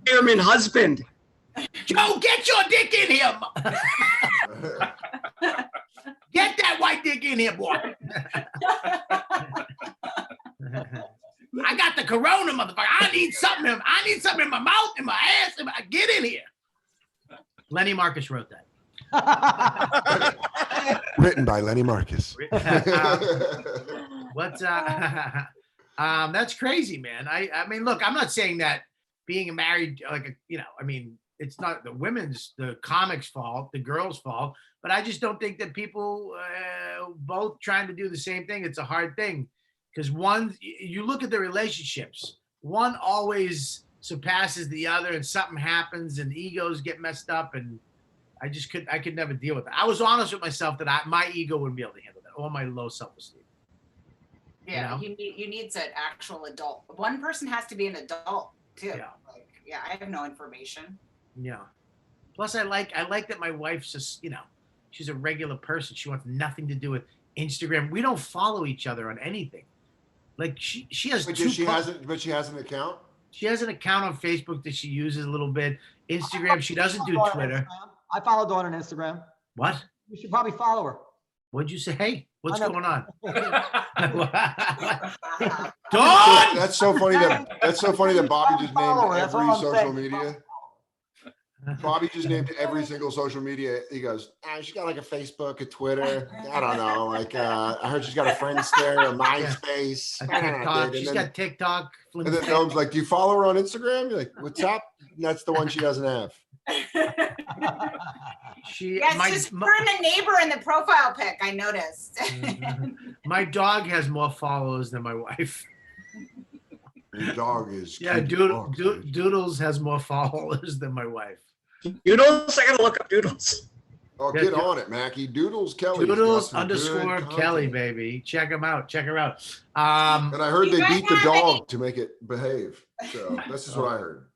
fireman husband. Joe, get your dick in here. Get that white dick in here, boy. I got the corona, motherfucker. I need something in my mouth, in my ass. Get in here. Lenny Marcus wrote that. Written by Lenny Marcus. That's crazy, man. I mean, look, I'm not saying that being married, it's not the comics' fault, the girls' fault, but I just don't think that people both trying to do the same thing. It's a hard thing because you look at the relationships. one always surpasses the other, and something happens, and egos get messed up, and I could never deal with it. I was honest with myself that my ego wouldn't be able to handle that, or my low self-esteem. Yeah, you need an actual adult. One person has to be an adult too. Yeah. Like, yeah, I have no information. Yeah. Plus, I like that my wife's just, she's a regular person. She wants nothing to do with Instagram. We don't follow each other on anything. Like she has. But she has an account. She has an account on Facebook that she uses a little bit. Instagram, she doesn't do Twitter. I follow Dawn on Instagram. What? You should probably follow her. What'd you say? Hey, what's going on? Dawn! That's so funny that Bobby just named That's all every I'm social saying. media. Bobby just named every single social media. He goes, she's got like a Facebook, a Twitter. I don't know. Like I heard she's got a Friendster, a MySpace. A TikTok. She's got TikTok. And then Noam's like, do you follow her on Instagram? You're like, what's up? And that's the one she doesn't have. Just her and the neighbor in the profile pic, I noticed. My dog has more followers than my wife. Your dog is Doodles has more followers than my wife. Doodles? I gotta look up Doodles. Oh, get on it, Mackie. Doodles Kelly. Doodles _ Kelly, baby. Check him out. Check her out. And I heard they beat the dog to make it behave. So this is what I heard.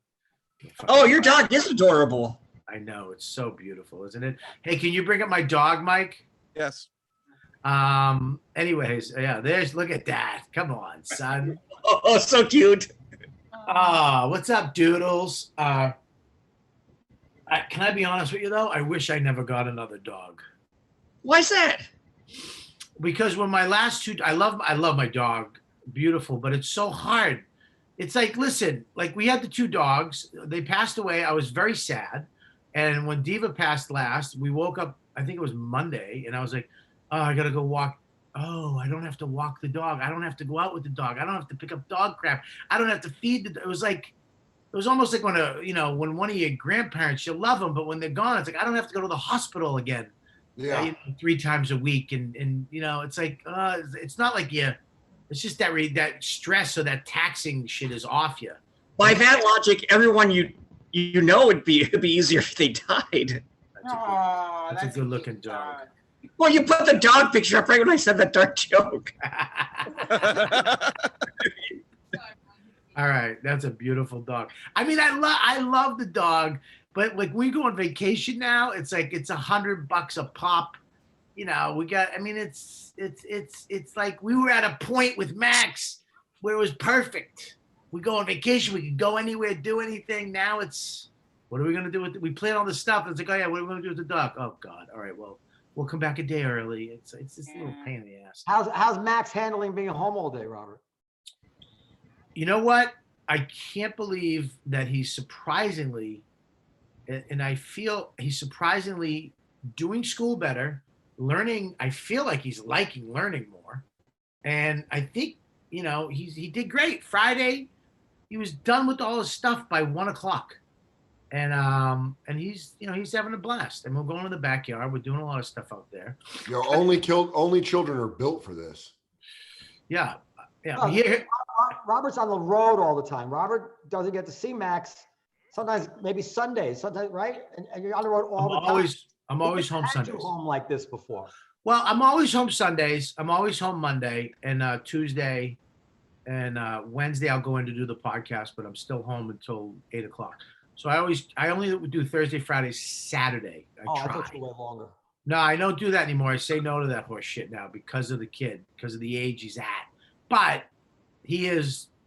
Oh, your dog is adorable. I know. It's so beautiful, isn't it? Hey, can you bring up my dog, Mike? Yes. Anyways, yeah, look at that. Come on, son. Oh, so cute. What's up, Doodles? Can I be honest with you though? I wish I never got another dog. Why's that? Because when my last two, I love my dog, beautiful, but it's so hard. It's like, listen, like we had the two dogs, they passed away. I was very sad. And when Diva passed last, we woke up, I think it was Monday, and I was like, oh, I gotta go walk. Oh, I don't have to walk the dog. I don't have to go out with the dog. I don't have to pick up dog crap. I don't have to feed the. It was almost like when one of your grandparents, you love them, but when they're gone, it's like I don't have to go to the hospital again. Yeah. 3 times a week, and it's like it's not like you. It's just that stress or that taxing shit is off you. By that logic, everyone you know it'd be easier if they died. That's a good looking dog. Well, you put the dog picture up right when I said that dark joke. All right, that's a beautiful dog. I mean, I love the dog, but like we go on vacation now, it's like it's $100 a pop. We got. I mean, it's like we were at a point with Max where it was perfect. We go on vacation, we could go anywhere, do anything. Now it's what are we gonna do with? We plan all this stuff. And it's like, oh yeah, what are we gonna do with the dog? Oh God, all right, well. We'll come back a day early. It's just a little pain in the ass. How's Max handling being home all day, Robert? You know what? I can't believe that he's surprisingly, and I feel he's surprisingly doing school better, learning. I feel like he's liking learning more. And I think, he did great. Friday, he was done with all his stuff by 1:00. And he's having a blast. And we're going to the backyard. We're doing a lot of stuff out there. Only children are built for this. Yeah. Oh, Robert's on the road all the time. Robert doesn't get to see Max. Sometimes maybe Sundays. Sometimes, right? And you're on the road all the time. I'm always home Sundays. Sundays. Home like this before. Well, I'm always home Sundays. I'm always home Monday and Tuesday and Wednesday. I'll go in to do the podcast, but I'm still home until 8:00. So I only do Thursday, Friday, Saturday. I try. I thought you went longer. No, I don't do that anymore. I say no to that horse shit now because of the kid, because of the age he's at. But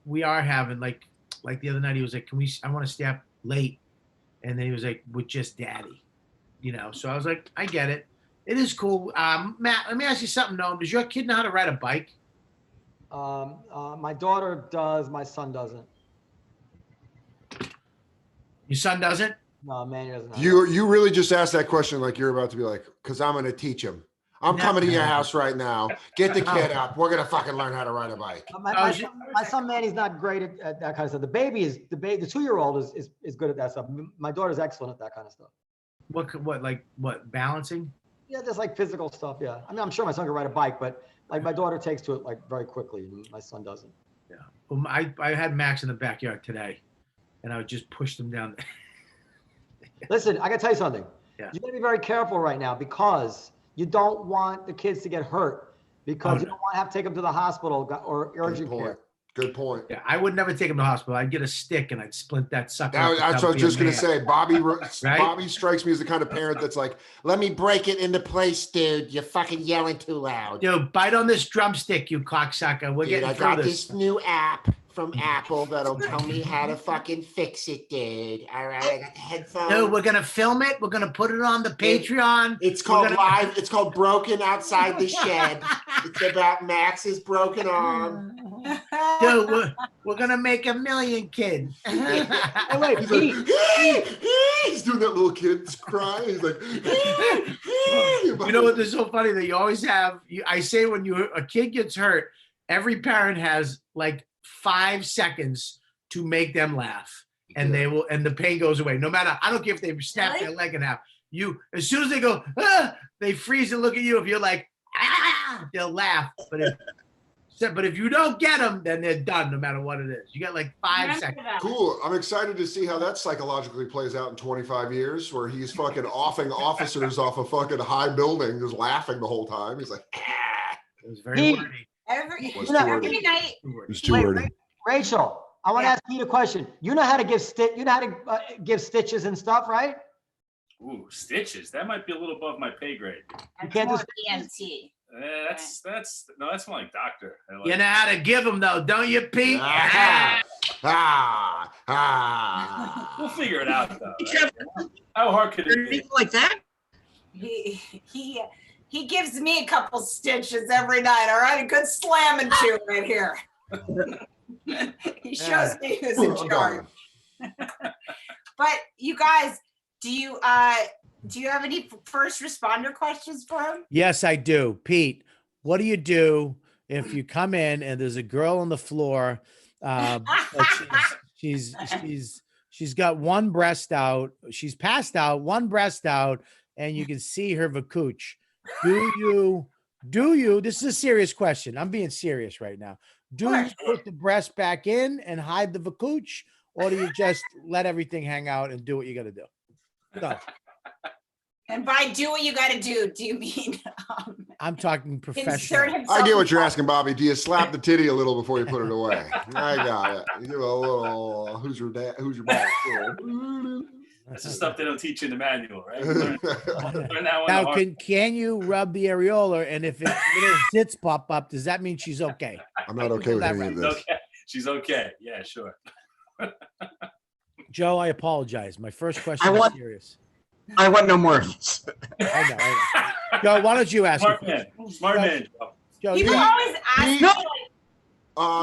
we are having like the other night he was like, I want to stay up late. And then he was like, with just daddy, So I was like, I get it. It is cool. Matt, let me ask you something, Noam. Does your kid know how to ride a bike? My daughter does, my son doesn't. Your son doesn't? No, man, he doesn't. You really just asked that question like you're about to be like, because I'm going to teach him. I'm coming to your house right now. Get the kid up. We're going to fucking learn how to ride a bike. My son, man, he's not great at that kind of stuff. The 2-year-old is good at that stuff. My daughter's excellent at that kind of stuff. What, balancing? Yeah, just like physical stuff, yeah. I mean, I'm sure my son can ride a bike, but like my daughter takes to it like very quickly and my son doesn't. Yeah. I had Max in the backyard today, and I would just push them down. Listen, I gotta tell you something. Yeah. You gotta be very careful right now because you don't want the kids to get hurt because you don't want to have to take them to the hospital or urgent care. Good point. Yeah, I would never take him to the hospital. I'd get a stick and I'd splint that sucker. That's what I was just gonna say. Bobby Right? Bobby strikes me as the kind of parent that's like, Let me break it into place, dude. You're fucking yelling too loud. Dude, bite on this drumstick, you cocksucker. We're Dude, getting I through got this. this new app from Apple that'll tell me how to fucking fix it, dude. All right, I got the headphones. Dude, we're gonna film it. We're gonna put it on the Patreon. It's called Live. It's called Broken Outside the Shed. It's about Max's broken arm. Dude, we're gonna make 1 million kids. Hey, wait, he's Pete, he's doing that little kid's cry. He's like, You know what is so funny that you always have? I say when a kid gets hurt, every parent has like 5 seconds to make them laugh, and they will, and the pain goes away. No matter, I don't care if they snap their leg in half. As soon as they go, they freeze and look at you. If you're like, they'll laugh. But if you don't get them, then they're done. No matter what it is, you got like 5 seconds. cool. I'm excited to see how that psychologically plays out in 25 years, where he's fucking offing officers off a fucking high building, just laughing the whole time. He's like, It was very Pete. wordy. Every Was too wordy. night. It's too Wait, wordy. Rachel, I want to ask you a question. You know how to give give stitches and stuff, right? Ooh, stitches. That might be a little above my pay grade. That's can't more just- EMT. That's more like doctor. I like You know how to give them though, don't you, Pete? We'll figure it out though. Right? How hard could it be? People like that? He gives me a couple stitches every night. All right, a good slamming to right here. He shows me who's in charge. But you guys, do you have any first responder questions for him? Yes, I do. Pete, what do you do if you come in and there's a girl on the floor? But she's got one breast out. She's passed out, one breast out, and you can see her vacooch. Do you? This is a serious question. I'm being serious right now. Do you put the breast back in and hide the vacooch, or do you just let everything hang out and do what you got to do? Go. And by do what you got to do you mean I'm talking insert professional. himself? I get what you're asking, Bobby. Do you slap the titty a little before you put it away? I got it. You do a little, who's your dad? Who's your back? That's the stuff they don't teach you in the manual, right? Learn that one Now, hard. can you rub the areola? And if little zits pop up, does that mean she's okay? I'm not okay with any of this. Okay. She's okay. Yeah, sure. Joe, I apologize. My first question is serious. I want no more of this. I know. Joe, why don't you ask? Smart man. Smart man. Joe, People you always ask me,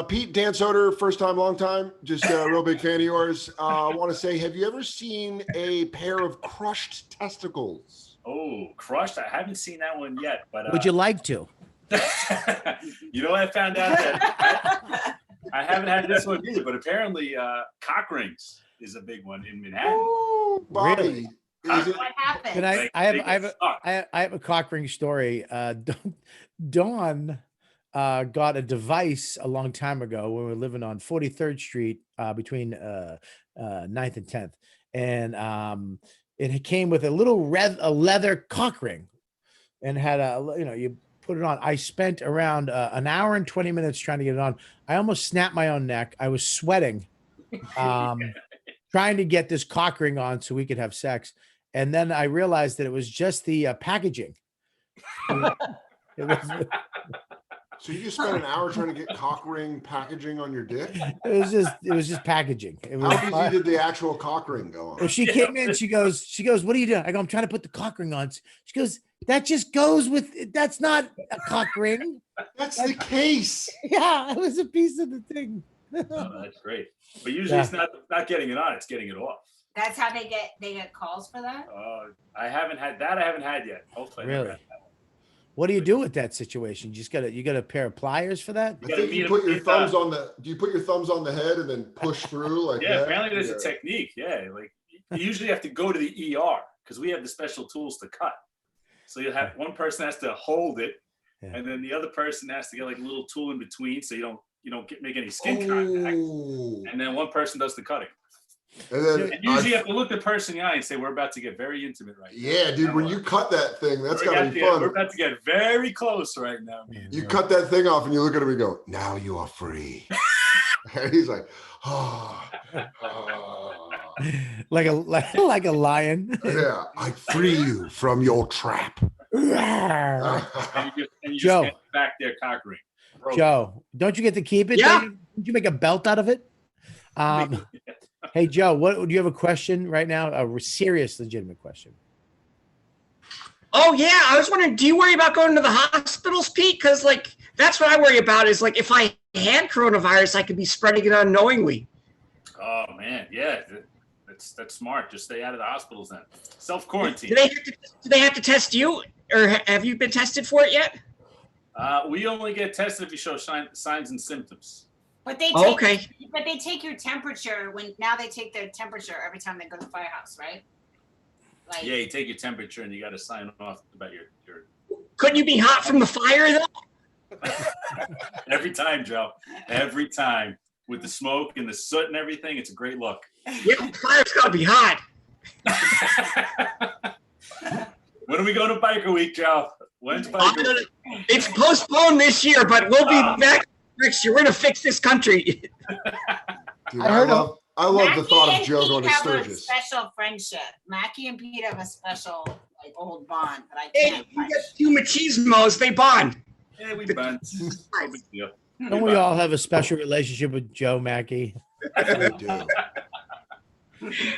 Pete, Dan Soder, first time, long time. Just a real big fan of yours. I want to say, have you ever seen a pair of crushed testicles? Oh, crushed. I haven't seen that one yet, but would you like to? You know, I found out that I haven't had this one either, but apparently cock rings is a big one in Manhattan. Ooh, Bobby. Really? Is it, what happened? Can Like, I they have get stuck. I have a cock ring story. Dawn got a device a long time ago when we were living on 43rd Street between 9th and 10th, and it came with a little leather cock ring, and had you put it on. I spent around an hour and 20 minutes trying to get it on. I almost snapped my own neck. I was sweating, trying to get this cock ring on so we could have sex. And then I realized that it was just the packaging. It was, so you just spent an hour trying to get cock ring packaging on your dick? it was just packaging. It was, How easy did the actual cock ring go on? well, she came in, she goes, what are you doing? I go, I'm trying to put the cock ring on. She goes, that just goes with, that's not a cock ring. That's the case. Yeah, it was a piece of the thing. Oh, that's great. But usually it's not getting it on, it's getting it off. That's how they get calls for that? I haven't had that. I haven't had yet. Hopefully, I never Really? had that one. What do you do with that situation? You got a pair of pliers for that? I think you put your thumbs on the. Do you put your thumbs on the head and then push through like Yeah, that? apparently there's a technique. Yeah, like you usually have to go to the ER because we have the special tools to cut. So you have one person has to hold it, Yeah. and then the other person has to get like a little tool in between, so you you don't make any skin contact, Oh. and then one person does the cutting. And then And usually you have to look the person in the eye and say, "We're about to get very intimate right now." yeah, dude, when you cut that thing, that's We're gotta about be to get- fun. We're about to get very close right now. Man. You cut that thing off and you look at him and go, now you are free. And he's like, oh, like a lion. yeah, I free you from your trap. Joe, And you just get back there cock ring. don't you get to keep it? Yeah. Didn't you make a belt out of it? Hey, Joe, what do you have a question right now? A serious, legitimate question. Oh yeah, I was wondering, do you worry about going to the hospitals, Pete? Because like that's what I worry about. Is like if I had coronavirus, I could be spreading it unknowingly. Oh man, yeah, that's smart. Just stay out of the hospitals then. Self quarantine. Do they have to test you, or have you been tested for it yet? We only get tested if you show signs and symptoms. But they Oh, take, okay. but they take your temperature now they take their temperature every time they go to the firehouse, right? Like, Yeah, you take your temperature and you got to sign off about your Couldn't you be hot from the fire though? every time, Joe. Every time with the smoke and the soot and everything, it's a great look. Yeah, the fire's gotta be hot. When are we going to Biker Week, Joe? When's Biker Week? It's postponed this year, but we'll be back next year. We're gonna fix this country. Dude, I love the thought Mackie of Joe and going to Pete have a Sturgis. special friendship. Mackie and Pete have a special like old bond that I Hey, can't you touch. get two machismos, they bond. Yeah, we bunt. No big deal. Don't we all have a special relationship with Joe Mackey? We do.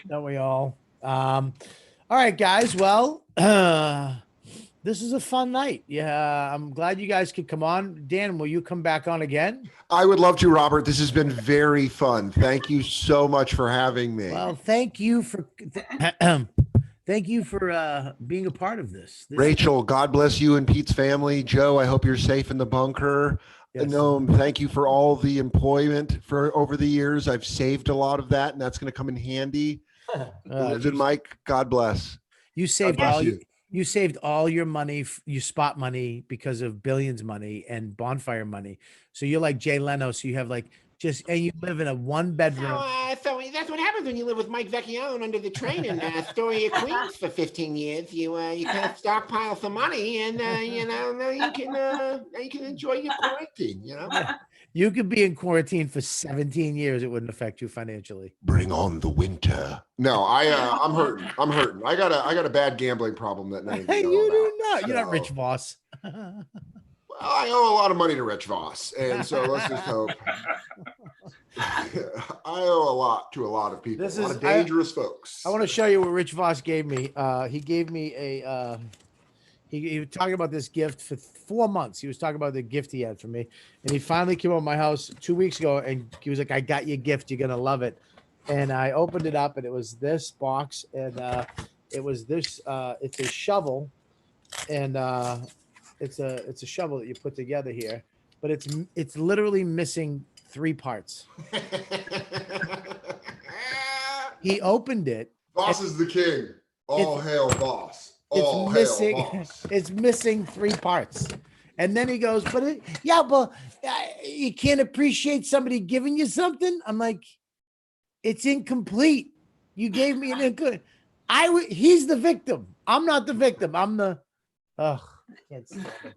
Don't we all? All right, guys. Well, this is a fun night. Yeah, I'm glad you guys could come on. Dan, will you come back on again? I would love to, Robert. This has been very fun. Thank you so much for having me. Well, thank you for thank you for being a part of this. Rachel, God bless you and Pete's family. Joe, I hope you're safe in the bunker. Yes. Noam, thank you for all the employment for over the years. I've saved a lot of that, and that's going to come in handy. Liz and Mike, God bless. You saved God bless all you. you saved all your money, your spot money, because of Billions money and Bonfire money. So you're like Jay Leno. So you have like and you live in a one bedroom. So that's what happens when you live with Mike Vecchione under the train in Astoria, Queens for 15 years. You kind of stockpile some money, and now you can enjoy your quarantine. You know, You could be in quarantine for 17 years. It wouldn't affect you financially. Bring on the winter. No, I'm hurting. I'm hurting. I got a bad gambling problem that none of Hey, you know you do about. not. You're not So- Rich Voss. Well, I owe a lot of money to Rich Voss, and so let's just hope. I owe a lot to a lot of people. This a lot is- of dangerous folks. I want to show you what Rich Voss gave me. He gave me a. He was talking about this gift for 4 months. He was talking about the gift he had for me, and he finally came over to my house 2 weeks ago, and he was like, "I got you a gift. You're gonna love it." And I opened it up, and it was this box, and it was this. It's a shovel, and it's a shovel that you put together here, but it's literally missing 3 parts. He opened it. Boss is the king. All hail Boss. It's All missing. hail Boss. It's missing 3 parts. And then he goes, but you can't appreciate somebody giving you something. I'm like, it's incomplete. You gave me an incomplete. He's the victim. I'm not the victim. I'm the. Ugh. Can't stand it.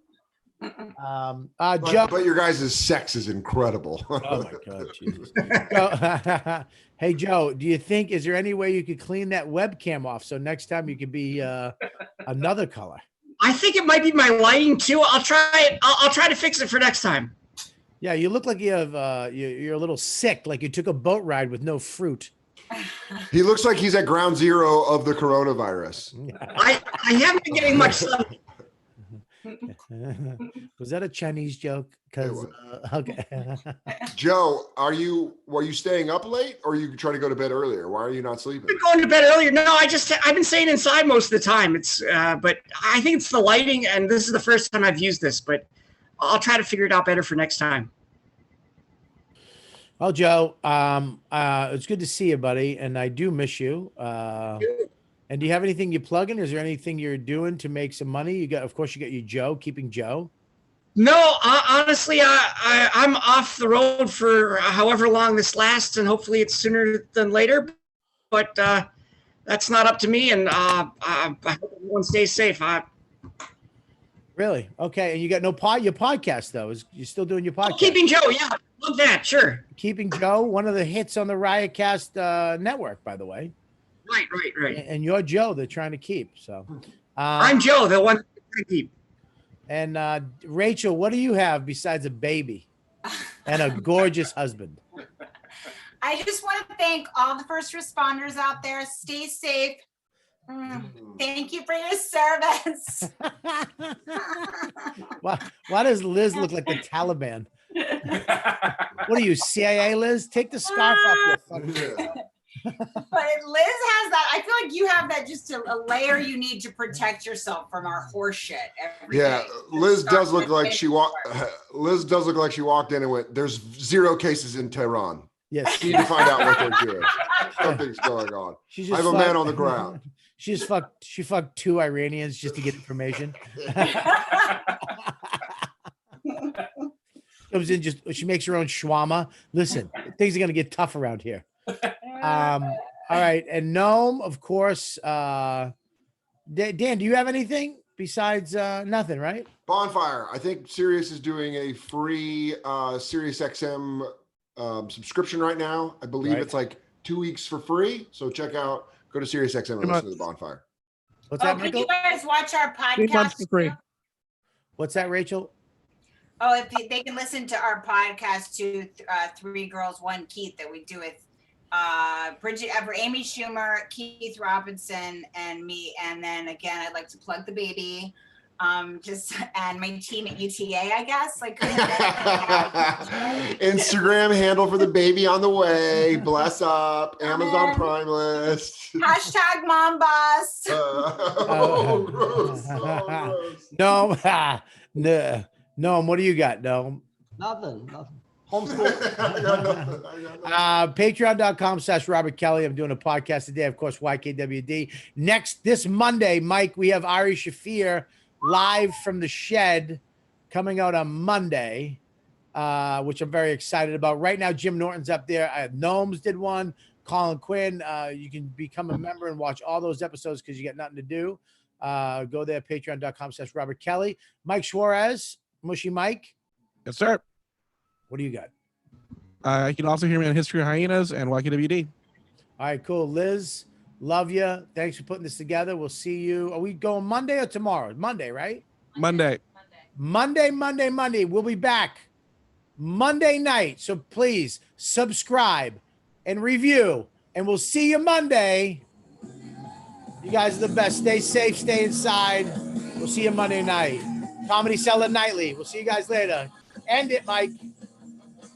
Joe. But your guys' sex is incredible. Oh my God, Jesus. Joe, hey Joe, do you think is there any way you could clean that webcam off so next time you could be another color? I think it might be my lighting too. I'll try it. I'll try to fix it for next time. Yeah, you look like you have you're a little sick, like you took a boat ride with no fruit. He looks like he's at ground zero of the coronavirus. I haven't been getting much sun. Was that a Chinese joke? Because okay. Joe, were you staying up late, or you trying to go to bed earlier? Why are you not sleeping? I've been going to bed earlier. No, I've been staying inside most of the time. It's but I think it's the lighting, and this is the first time I've used this, but I'll try to figure it out better for next time. Well, Joe, it's good to see you, buddy, and I do miss you. And do you have anything you're plugging? Is there anything you're doing to make some money? Of course, you got your Joe, keeping Joe. No, honestly, I'm off the road for however long this lasts, and hopefully it's sooner than later. But that's not up to me, and I hope everyone stays safe. Really? Okay. And you got your podcast though. You're still doing your podcast? Keeping Joe, yeah, love that, sure. Keeping Joe, one of the hits on the Riotcast network, by the way. Right. And you're Joe. They're trying to keep. So I'm Joe, the one to keep. And Rachel, what do you have besides a baby and a gorgeous husband? I just want to thank all the first responders out there. Stay safe. Thank you for your service. Why does Liz look like the Taliban? What are you, CIA, Liz? Take the scarf off your fucking head. But Liz has that. I feel like you have that just a layer you need to protect yourself from our horse shit. Yeah, Liz does look like she walked. Liz does look like she walked in and went, "There's 0 cases in Tehran. Yes, you need to find out what they're doing. Something's going on. I have a man on the ground." She fucked 2 Iranians just to get information. Comes in, she makes her own shawarma. Listen, things are gonna get tough around here. All right, and Gnome, of course. Dan, do you have anything besides nothing? Right? Bonfire. I think Sirius is doing a free Sirius XM subscription right now. I believe it's like 2 weeks for free. So go to Sirius XM and listen to the Bonfire. What's that, could Michael? you guys watch our 3 months podcast? for free. What's that, Rachel? Oh, if they can listen to our podcast to 3 Girls, 1 Keith that we do with Bridget Ever, Amy Schumer, Keith Robinson, and me. And then again, I'd like to plug the baby. And my team at UTA, I guess. Instagram handle for the baby on the way. Bless up. Amazon Prime list. Hashtag mom boss. Gross. No, no. What do you got? No. Nothing. Homeschool. Patreon.com/Robert Kelly. I'm doing a podcast today, of course, YKWd. This Monday, Mike, we have Ari Shafir live from the shed coming out on Monday, which I'm very excited about. Right now, Jim Norton's up there. Gnomes did one. Colin Quinn. You can become a member and watch all those episodes because you got nothing to do. Go there, patreon.com/Robert Kelly. Mike Suarez, Mushy Mike. Yes, sir. What do you got? You can also hear me on History of Hyenas and YKWd. All right, cool. Liz, love you. Thanks for putting this together. We'll see you. Are we going Monday or tomorrow? Monday, right? Monday. We'll be back Monday night. So please subscribe and review. And we'll see you Monday. You guys are the best. Stay safe. Stay inside. We'll see you Monday night. Comedy Cellar Nightly. We'll see you guys later. End it, Mike.